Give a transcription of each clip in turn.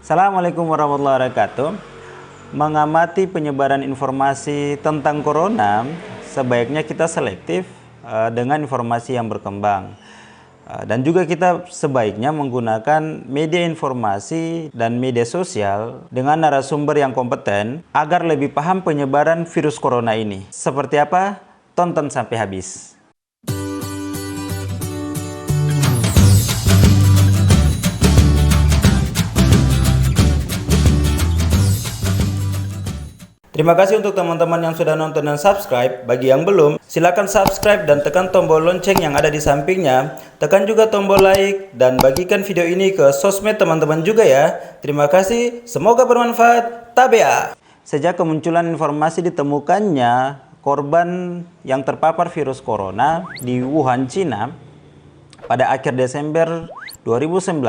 Assalamualaikum warahmatullahi wabarakatuh. Mengamati penyebaran informasi tentang corona, sebaiknya kita selektif dengan informasi yang berkembang. Dan juga kita sebaiknya menggunakan media informasi dan media sosial dengan narasumber yang kompeten agar lebih paham penyebaran virus corona ini. Seperti apa? Tonton sampai habis. Terima kasih untuk teman-teman yang sudah nonton dan subscribe. Bagi yang belum, silakan subscribe dan tekan tombol lonceng yang ada di sampingnya. Tekan juga tombol like dan bagikan video ini ke sosmed teman-teman juga ya. Terima kasih, semoga bermanfaat. Tabea. Sejak kemunculan informasi ditemukannya korban yang terpapar virus corona di Wuhan, Cina pada akhir Desember 2019,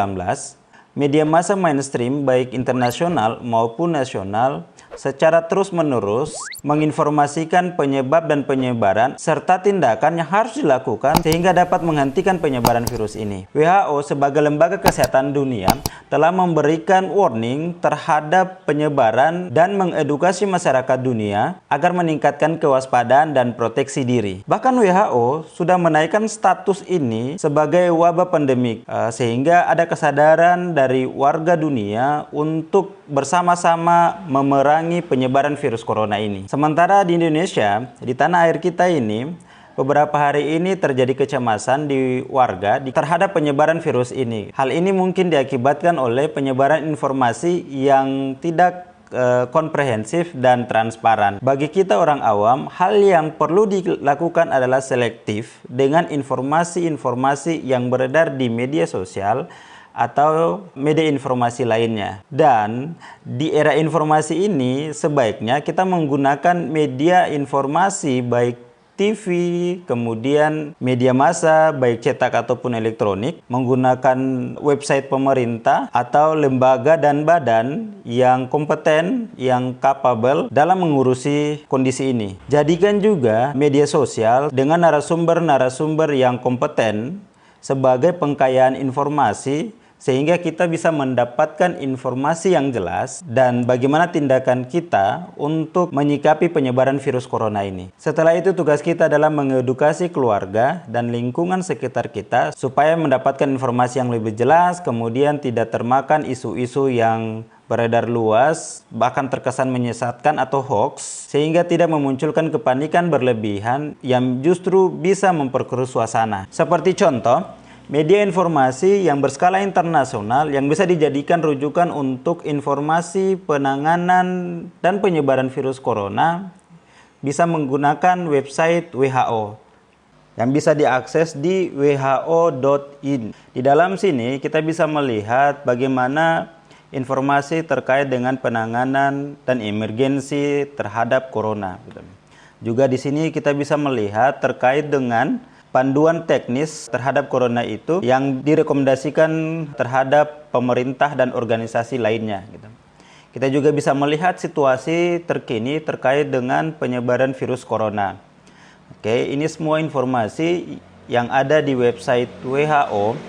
media massa mainstream baik internasional maupun nasional secara terus-menerus menginformasikan penyebab dan penyebaran serta tindakan yang harus dilakukan sehingga dapat menghentikan penyebaran virus ini. WHO sebagai lembaga kesehatan dunia telah memberikan warning terhadap penyebaran dan mengedukasi masyarakat dunia agar meningkatkan kewaspadaan dan proteksi diri. Bahkan WHO sudah menaikkan status ini sebagai wabah pandemik sehingga ada kesadaran dari warga dunia untuk bersama-sama memerangi penyebaran virus corona ini. Sementara di Indonesia, di tanah air kita ini, beberapa hari ini terjadi kecemasan di warga terhadap penyebaran virus ini. Hal ini mungkin diakibatkan oleh penyebaran informasi yang tidak komprehensif dan transparan. Bagi kita orang awam, hal yang perlu dilakukan adalah selektif dengan informasi-informasi yang beredar di media sosial atau media informasi lainnya. Dan di era informasi ini sebaiknya kita menggunakan media informasi baik TV, kemudian media massa baik cetak ataupun elektronik, menggunakan website pemerintah atau lembaga dan badan yang kompeten, yang capable dalam mengurusi kondisi ini. Jadikan juga media sosial dengan narasumber-narasumber yang kompeten sebagai pengkayaan informasi sehingga kita bisa mendapatkan informasi yang jelas dan bagaimana tindakan kita untuk menyikapi penyebaran virus corona ini. Setelah itu tugas kita adalah mengedukasi keluarga dan lingkungan sekitar kita supaya mendapatkan informasi yang lebih jelas, kemudian tidak termakan isu-isu yang beredar luas, bahkan terkesan menyesatkan atau hoax, sehingga tidak memunculkan kepanikan berlebihan yang justru bisa memperkeruh suasana. Seperti contoh, media informasi yang berskala internasional yang bisa dijadikan rujukan untuk informasi penanganan dan penyebaran virus corona bisa menggunakan website WHO yang bisa diakses di who.in. Di dalam sini kita bisa melihat bagaimana informasi terkait dengan penanganan dan emergensi terhadap corona. Juga di sini kita bisa melihat terkait dengan panduan teknis terhadap corona itu yang direkomendasikan terhadap pemerintah dan organisasi lainnya. Kita juga bisa melihat situasi terkini terkait dengan penyebaran virus corona. Ini semua informasi yang ada di website WHO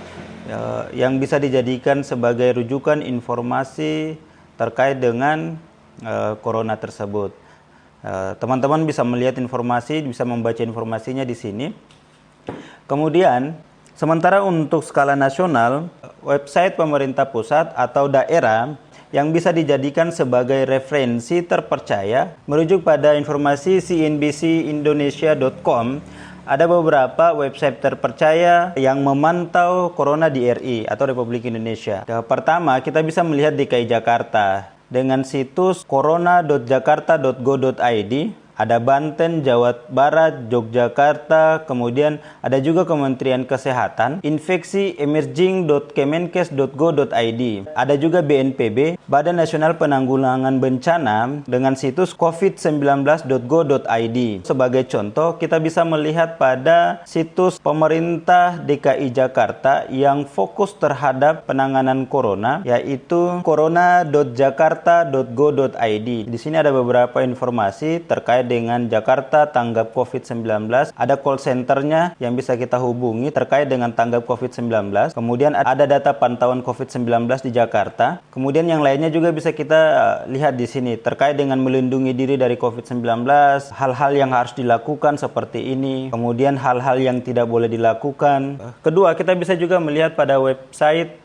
yang bisa dijadikan sebagai rujukan informasi terkait dengan corona tersebut. Teman-teman bisa melihat informasi, bisa membaca informasinya di sini. Kemudian, sementara untuk skala nasional, website pemerintah pusat atau daerah yang bisa dijadikan sebagai referensi terpercaya merujuk pada informasi cnbcindonesia.com, ada beberapa website terpercaya yang memantau corona di RI atau Republik Indonesia. Pertama, kita bisa melihat DKI Jakarta dengan situs corona.jakarta.go.id. Ada Banten, Jawa Barat, Yogyakarta, kemudian ada juga Kementerian Kesehatan, infeksiemerging.kemenkes.go.id. Ada juga BNPB, Badan Nasional Penanggulangan Bencana, dengan situs covid19.go.id. Sebagai contoh, kita bisa melihat pada situs pemerintah DKI Jakarta yang fokus terhadap penanganan corona, yaitu corona.jakarta.go.id. Di sini ada beberapa informasi terkait terkait dengan Jakarta tanggap COVID-19. Ada call centernya yang bisa kita hubungi terkait dengan tanggap COVID-19. Kemudian ada data pantauan COVID-19 di Jakarta. Kemudian yang lainnya juga bisa kita lihat di sini terkait dengan melindungi diri dari COVID-19, hal-hal yang harus dilakukan seperti ini, kemudian hal-hal yang tidak boleh dilakukan. Kedua, kita bisa juga melihat pada website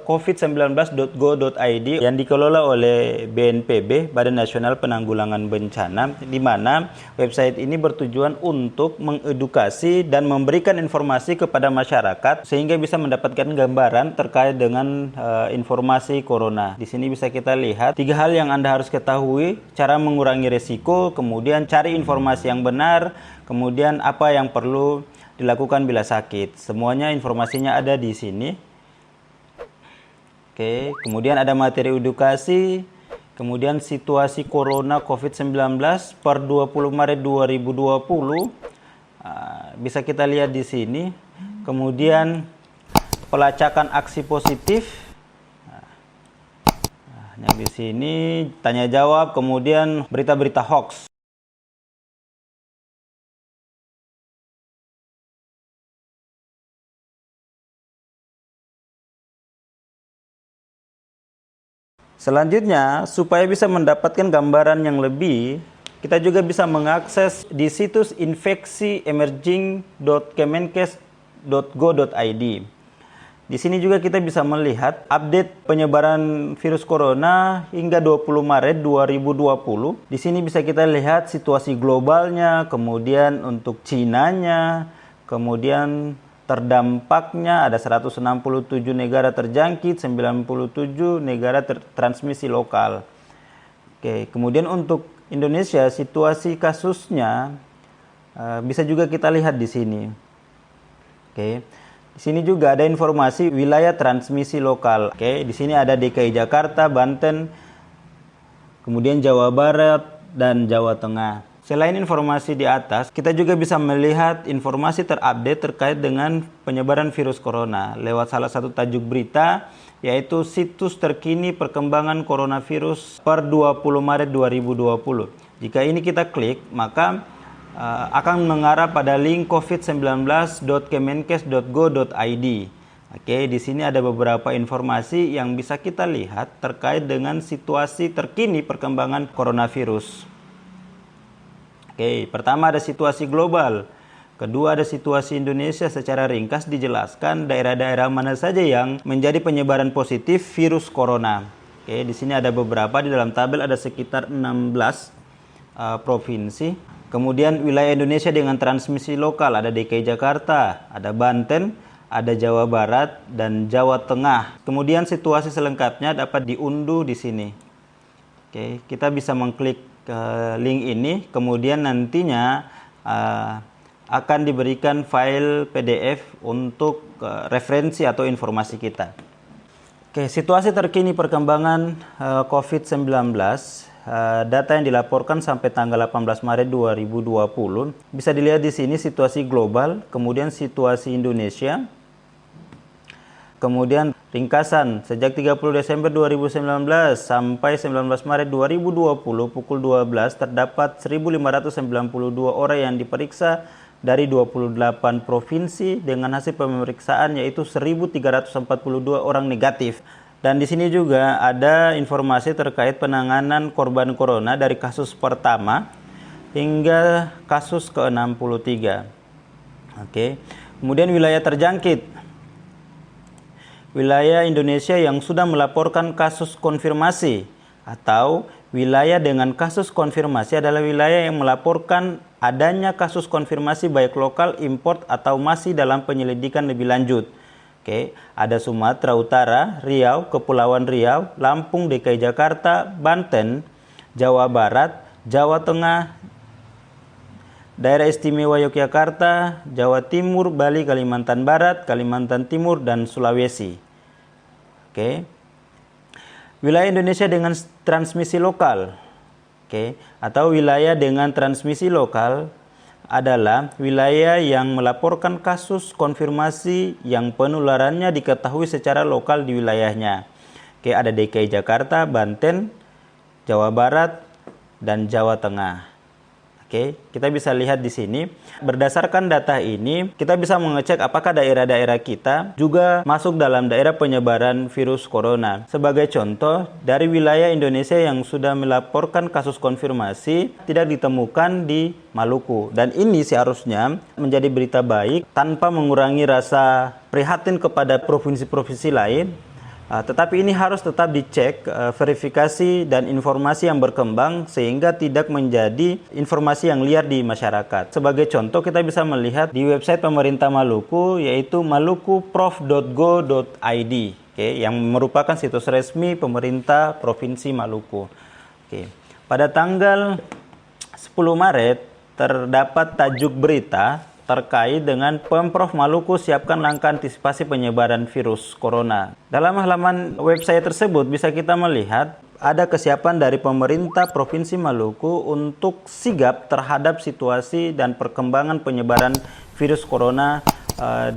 covid19.go.id yang dikelola oleh BNPB, Badan Nasional Penanggulangan Bencana, di mana website ini bertujuan untuk mengedukasi dan memberikan informasi kepada masyarakat sehingga bisa mendapatkan gambaran terkait dengan informasi corona. Di sini bisa kita lihat 3 hal yang Anda harus ketahui: cara mengurangi risiko, kemudian cari informasi yang benar, kemudian apa yang perlu dilakukan bila sakit. Semuanya informasinya ada di sini. Oke, kemudian ada materi edukasi, kemudian situasi corona COVID-19 per 20 Maret 2020. Bisa kita lihat di sini. Kemudian pelacakan aksi positif. Yang di sini tanya jawab, kemudian berita-berita hoax. Selanjutnya, supaya bisa mendapatkan gambaran yang lebih, kita juga bisa mengakses di situs infeksiemerging.kemenkes.go.id. Di sini juga kita bisa melihat update penyebaran virus corona hingga 20 Maret 2020. Di sini bisa kita lihat situasi globalnya, kemudian untuk Cina-nya, kemudian terdampaknya ada 167 negara terjangkit, 97 negara transmisi lokal. Oke, kemudian untuk Indonesia situasi kasusnya bisa juga kita lihat di sini. Oke. Di sini juga ada informasi wilayah transmisi lokal. Oke, di sini ada DKI Jakarta, Banten, kemudian Jawa Barat dan Jawa Tengah. Selain informasi di atas, kita juga bisa melihat informasi terupdate terkait dengan penyebaran virus corona lewat salah satu tajuk berita, yaitu situs terkini perkembangan coronavirus per 20 Maret 2020. Jika ini kita klik, maka akan mengarah pada link covid19.kemenkes.go.id. Oke, di sini ada beberapa informasi yang bisa kita lihat terkait dengan situasi terkini perkembangan coronavirus. Oke, pertama ada situasi global. Kedua ada situasi Indonesia, secara ringkas dijelaskan daerah-daerah mana saja yang menjadi penyebaran positif virus corona. Oke, di sini ada beberapa, di dalam tabel ada sekitar 16 provinsi. Kemudian wilayah Indonesia dengan transmisi lokal ada DKI Jakarta, ada Banten, ada Jawa Barat dan Jawa Tengah. Kemudian situasi selengkapnya dapat diunduh di sini. Oke, kita bisa mengklik link ini, kemudian nantinya akan diberikan file PDF untuk referensi atau informasi kita. Oke, situasi terkini perkembangan COVID-19, data yang dilaporkan sampai tanggal 18 Maret 2020. Bisa dilihat di sini situasi global, kemudian situasi Indonesia. Kemudian ringkasan, sejak 30 Desember 2019 sampai 19 Maret 2020 pukul 12 terdapat 1.592 orang yang diperiksa dari 28 provinsi dengan hasil pemeriksaan yaitu 1.342 orang negatif. Dan di sini juga ada informasi terkait penanganan korban corona dari kasus pertama hingga kasus ke-63. Oke. Kemudian wilayah terjangkit. Wilayah Indonesia yang sudah melaporkan kasus konfirmasi atau wilayah dengan kasus konfirmasi adalah wilayah yang melaporkan adanya kasus konfirmasi baik lokal, import atau masih dalam penyelidikan lebih lanjut. Oke, ada Sumatera Utara, Riau, Kepulauan Riau, Lampung, DKI Jakarta, Banten, Jawa Barat, Jawa Tengah, Daerah Istimewa Yogyakarta, Jawa Timur, Bali, Kalimantan Barat, Kalimantan Timur, dan Sulawesi. Oke. Wilayah Indonesia dengan transmisi lokal. Oke, atau wilayah dengan transmisi lokal adalah wilayah yang melaporkan kasus konfirmasi yang penularannya diketahui secara lokal di wilayahnya. Oke, ada DKI Jakarta, Banten, Jawa Barat, dan Jawa Tengah. Oke, kita bisa lihat di sini. Berdasarkan data ini, kita bisa mengecek apakah daerah-daerah kita juga masuk dalam daerah penyebaran virus corona. Sebagai contoh, dari wilayah Indonesia yang sudah melaporkan kasus konfirmasi tidak ditemukan di Maluku. Dan ini seharusnya menjadi berita baik tanpa mengurangi rasa prihatin kepada provinsi-provinsi lain. Tetapi ini harus tetap dicek verifikasi dan informasi yang berkembang sehingga tidak menjadi informasi yang liar di masyarakat. Sebagai contoh kita bisa melihat di website pemerintah Maluku yaitu malukuprof.go.id, yang merupakan situs resmi pemerintah Provinsi Maluku. Pada tanggal 10 Maret terdapat tajuk berita terkait dengan Pemprov Maluku siapkan langkah antisipasi penyebaran virus corona. Dalam halaman website tersebut bisa kita melihat ada kesiapan dari pemerintah Provinsi Maluku untuk sigap terhadap situasi dan perkembangan penyebaran virus corona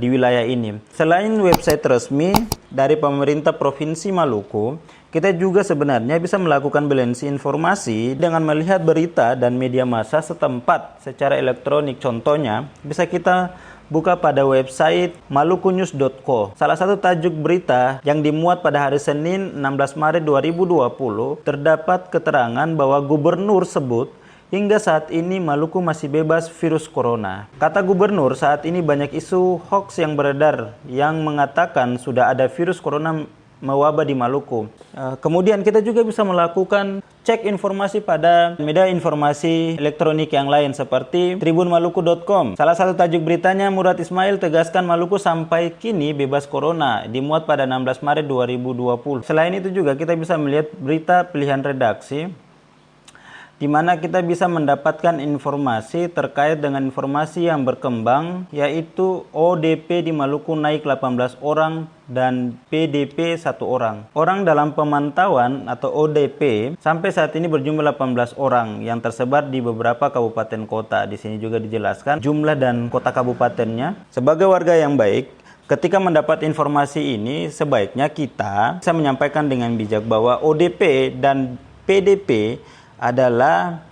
di wilayah ini. Selain website resmi dari pemerintah Provinsi Maluku, kita juga sebenarnya bisa melakukan balancing informasi dengan melihat berita dan media massa setempat secara elektronik. Contohnya, bisa kita buka pada website malukunews.co. Salah satu tajuk berita yang dimuat pada hari Senin 16 Maret 2020 terdapat keterangan bahwa gubernur sebut hingga saat ini Maluku masih bebas virus corona. Kata gubernur, saat ini banyak isu hoax yang beredar yang mengatakan sudah ada virus corona mewabah di Maluku. Kemudian kita juga bisa melakukan cek informasi pada media informasi elektronik yang lain seperti tribunmaluku.com. Salah satu tajuk beritanya, Murad Ismail tegaskan Maluku sampai kini bebas corona, dimuat pada 16 Maret 2020. Selain itu juga kita bisa melihat berita pilihan redaksi di mana kita bisa mendapatkan informasi terkait dengan informasi yang berkembang, yaitu ODP di Maluku naik 18 orang dan PDP 1 orang. Orang dalam pemantauan atau ODP sampai saat ini berjumlah 18 orang yang tersebar di beberapa kabupaten kota. Di sini juga dijelaskan jumlah dan kota kabupatennya. Sebagai warga yang baik, ketika mendapat informasi ini, sebaiknya kita bisa menyampaikan dengan bijak bahwa ODP dan PDP adalah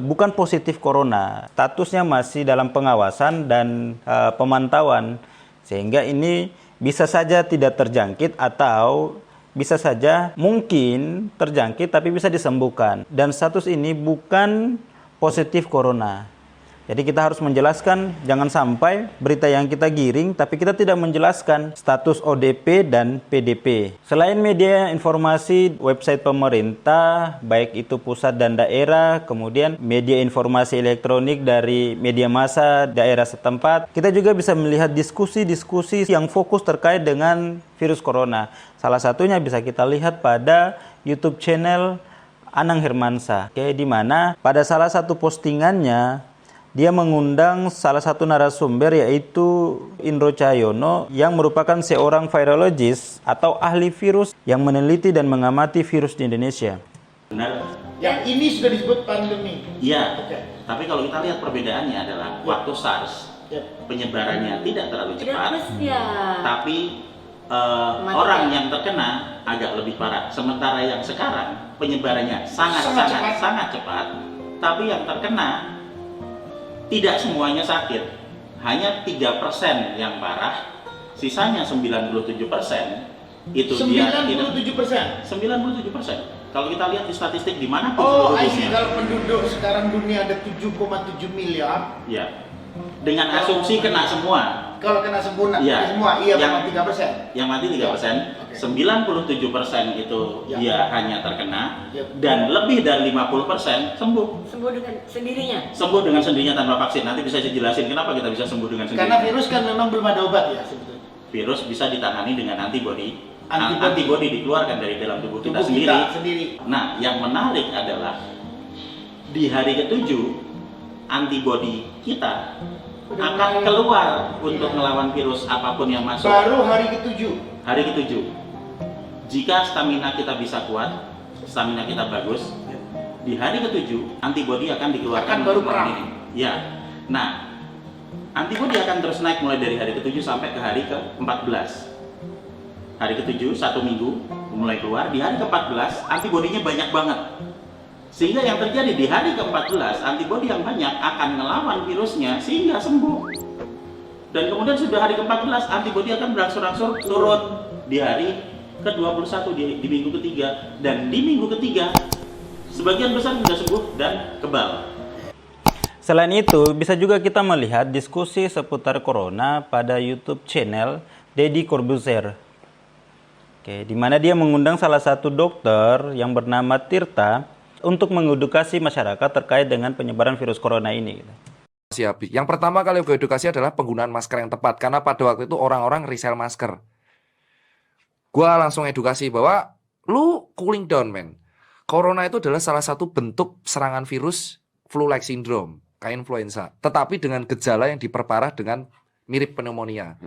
bukan positif corona, statusnya masih dalam pengawasan dan pemantauan, sehingga ini bisa saja tidak terjangkit atau bisa saja mungkin terjangkit tapi bisa disembuhkan, dan status ini bukan positif corona. Jadi kita harus menjelaskan, jangan sampai berita yang kita giring tapi kita tidak menjelaskan status ODP dan PDP. Selain media informasi website pemerintah, baik itu pusat dan daerah, kemudian media informasi elektronik dari media massa daerah setempat, kita juga bisa melihat diskusi-diskusi yang fokus terkait dengan virus corona. Salah satunya bisa kita lihat pada YouTube channel Anang Hermansyah, di mana pada salah satu postingannya dia mengundang salah satu narasumber yaitu Indro Cahyono yang merupakan seorang virologis atau ahli virus yang meneliti dan mengamati virus di Indonesia. Benar. Yang ini sudah disebut pandemi. Iya. Tapi kalau kita lihat perbedaannya adalah waktu SARS penyebarannya tidak terlalu cepat, tapi orang yang terkena agak lebih parah. Sementara yang sekarang penyebarannya sangat cepat, tapi yang terkena tidak semuanya sakit, hanya 3% yang parah, sisanya 97% itu 97%. Dia 97%. Kalau kita lihat di statistik di mana pun seluruh dunia. Kalau penduduk sekarang dunia ada 7,7 miliar. Ya. Dengan asumsi kena semua. Kalau kena semua, ya. Semua yang 3%. Yang mati 3%. 97% itu dia hanya terkena, dan lebih dari 50% sembuh. Sembuh dengan sendirinya. Sembuh dengan sendirinya tanpa vaksin. Nanti bisa saya jelasin kenapa kita bisa sembuh dengan sendirinya. Karena virus kan memang belum ada obat ya sebetulnya. Virus bisa ditangani dengan antibodi. Antibodi dikeluarkan dari dalam tubuh kita sendiri. Nah, yang menarik adalah di hari ke-7 antibodi kita akan keluar untuk melawan virus apapun yang masuk. Baru hari ke-7. Hari ke-7. Jika stamina kita bisa kuat, stamina kita bagus, di hari ke-7 antibodi akan dikeluarkan baru perang. Ini. Ya. Nah, antibodi akan terus naik mulai dari hari ke-7 sampai ke hari ke-14. Hari ke-7 1 minggu mulai keluar, di hari ke-14 antibodinya banyak banget. Sehingga yang terjadi di hari ke-14, antibodi yang banyak akan ngelawan virusnya sehingga sembuh. Dan kemudian sudah hari ke-14, antibodi akan berangsur-angsur turun di hari ke-21 di minggu ketiga. Dan di minggu ketiga, sebagian besar sudah sembuh dan kebal. Selain itu, bisa juga kita melihat diskusi seputar corona pada YouTube channel Deddy Corbuzier. Oke, di mana dia mengundang salah satu dokter yang bernama Tirta untuk mengedukasi masyarakat terkait dengan penyebaran virus corona ini. Yang pertama kali gue edukasi adalah penggunaan masker yang tepat, karena pada waktu itu orang-orang resell masker. Gue langsung edukasi bahwa lu cooling down, men. Corona itu adalah salah satu bentuk serangan virus flu-like syndrome, kayak influenza, tetapi dengan gejala yang diperparah dengan mirip pneumonia.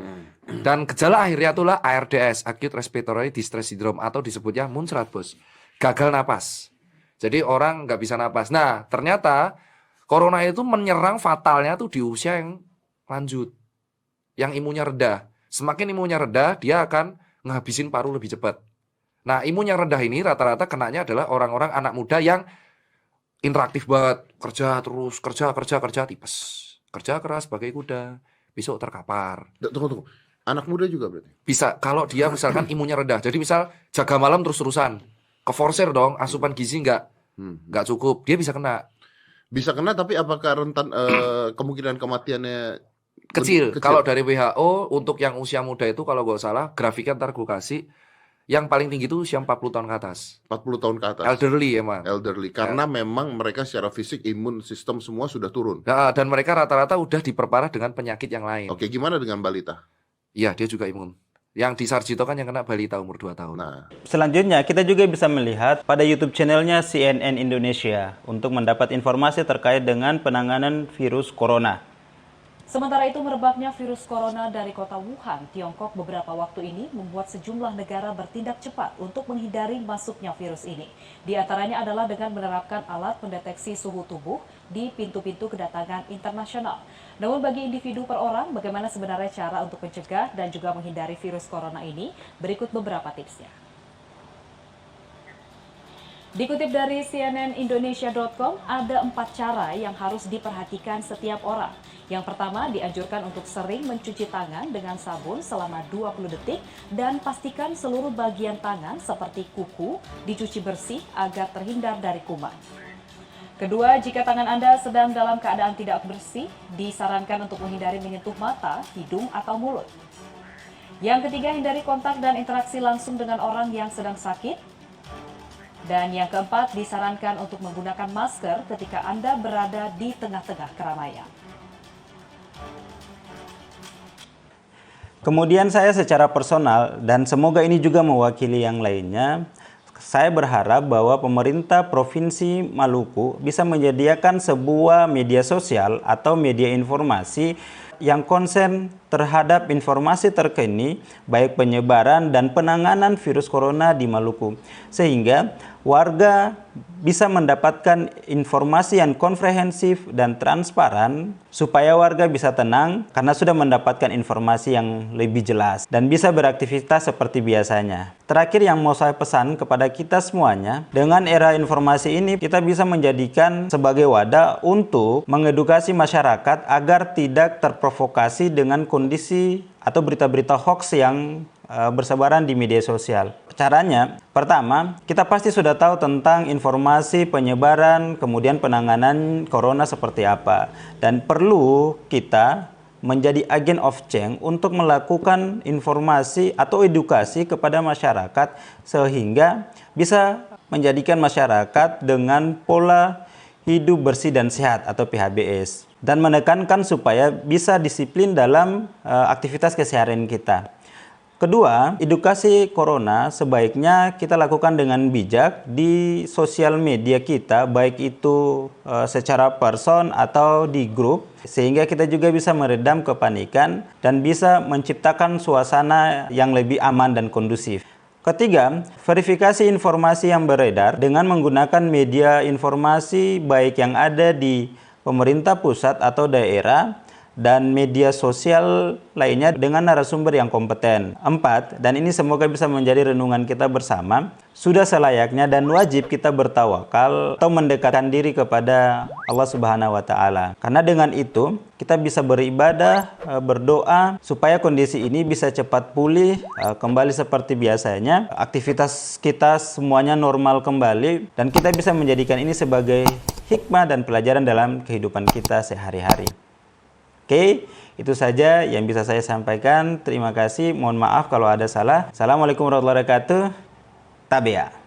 Dan gejala akhirnya itulah ARDS, Acute Respiratory Distress Syndrome, atau disebutnya muncrat, bos. Gagal napas. Jadi orang nggak bisa napas. Nah, ternyata corona itu menyerang fatalnya tuh di usia yang lanjut, yang imunnya rendah. Semakin imunnya rendah, dia akan ngabisin paru lebih cepat. Nah, imun yang rendah ini rata-rata kenanya adalah orang-orang anak muda yang interaktif banget, kerja terus, kerja tipes, kerja keras sebagai kuda, besok terkapar. Tunggu. Anak muda juga berarti? Bisa, kalau dia misalkan imunnya rendah. Jadi misal jaga malam terus-terusan, keforsir dong, asupan gizi nggak cukup, dia bisa kena. Bisa kena, tapi apakah rentan kemungkinan kematiannya Kecil. Kalau dari WHO untuk yang usia muda itu kalau nggak salah, grafiknya ntar gue kasih, yang paling tinggi itu usia 40 tahun ke atas. 40 tahun ke atas. Elderly emang. Elderly. Karena memang mereka secara fisik, imun sistem semua sudah turun. Nah, dan mereka rata-rata udah diperparah dengan penyakit yang lain. Oke, gimana dengan balita? Iya, dia juga imun. Yang di Sarjito kan yang kena balita umur 2 tahun. Nah, Selanjutnya, kita juga bisa melihat pada YouTube channelnya CNN Indonesia untuk mendapat informasi terkait dengan penanganan virus corona. Sementara itu, merebaknya virus corona dari kota Wuhan, Tiongkok beberapa waktu ini membuat sejumlah negara bertindak cepat untuk menghindari masuknya virus ini. Di antaranya adalah dengan menerapkan alat pendeteksi suhu tubuh di pintu-pintu kedatangan internasional. Namun bagi individu per orang, bagaimana sebenarnya cara untuk mencegah dan juga menghindari virus corona ini? Berikut beberapa tipsnya. Dikutip dari cnnindonesia.com, ada 4 cara yang harus diperhatikan setiap orang. Yang pertama, dianjurkan untuk sering mencuci tangan dengan sabun selama 20 detik dan pastikan seluruh bagian tangan seperti kuku dicuci bersih agar terhindar dari kuman. Kedua, jika tangan Anda sedang dalam keadaan tidak bersih, disarankan untuk menghindari menyentuh mata, hidung, atau mulut. Yang ketiga, hindari kontak dan interaksi langsung dengan orang yang sedang sakit. Dan yang keempat, disarankan untuk menggunakan masker ketika Anda berada di tengah-tengah keramaian. Kemudian saya secara personal, dan semoga ini juga mewakili yang lainnya, saya berharap bahwa pemerintah Provinsi Maluku bisa menyediakan sebuah media sosial atau media informasi yang konsen terhadap informasi terkini, baik penyebaran dan penanganan virus corona di Maluku, sehingga warga bisa mendapatkan informasi yang komprehensif dan transparan supaya warga bisa tenang karena sudah mendapatkan informasi yang lebih jelas dan bisa beraktivitas seperti biasanya. Terakhir yang mau saya pesan kepada kita semuanya, dengan era informasi ini kita bisa menjadikan sebagai wadah untuk mengedukasi masyarakat agar tidak terprovokasi dengan kondisi atau berita-berita hoax yang bersebaran di media sosial. Caranya, pertama, kita pasti sudah tahu tentang informasi penyebaran, kemudian penanganan corona seperti apa. Dan perlu kita menjadi agent of change untuk melakukan informasi atau edukasi kepada masyarakat sehingga bisa menjadikan masyarakat dengan pola hidup bersih dan sehat atau PHBS. Dan menekankan supaya bisa disiplin dalam aktivitas keseharian kita. Kedua, edukasi corona sebaiknya kita lakukan dengan bijak di sosial media kita, baik itu secara person atau di grup, sehingga kita juga bisa meredam kepanikan dan bisa menciptakan suasana yang lebih aman dan kondusif. Ketiga, verifikasi informasi yang beredar dengan menggunakan media informasi baik yang ada di pemerintah pusat atau daerah dan media sosial lainnya dengan narasumber yang kompeten. 4, dan ini semoga bisa menjadi renungan kita bersama, sudah selayaknya dan wajib kita bertawakal atau mendekatkan diri kepada Allah Subhanahu wa taala. Karena dengan itu kita bisa beribadah, berdoa supaya kondisi ini bisa cepat pulih, kembali seperti biasanya, aktivitas kita semuanya normal kembali, dan kita bisa menjadikan ini sebagai hikmah dan pelajaran dalam kehidupan kita sehari-hari. Oke, itu saja yang bisa saya sampaikan. Terima kasih, mohon maaf kalau ada salah. Assalamualaikum warahmatullahi wabarakatuh. Tabea.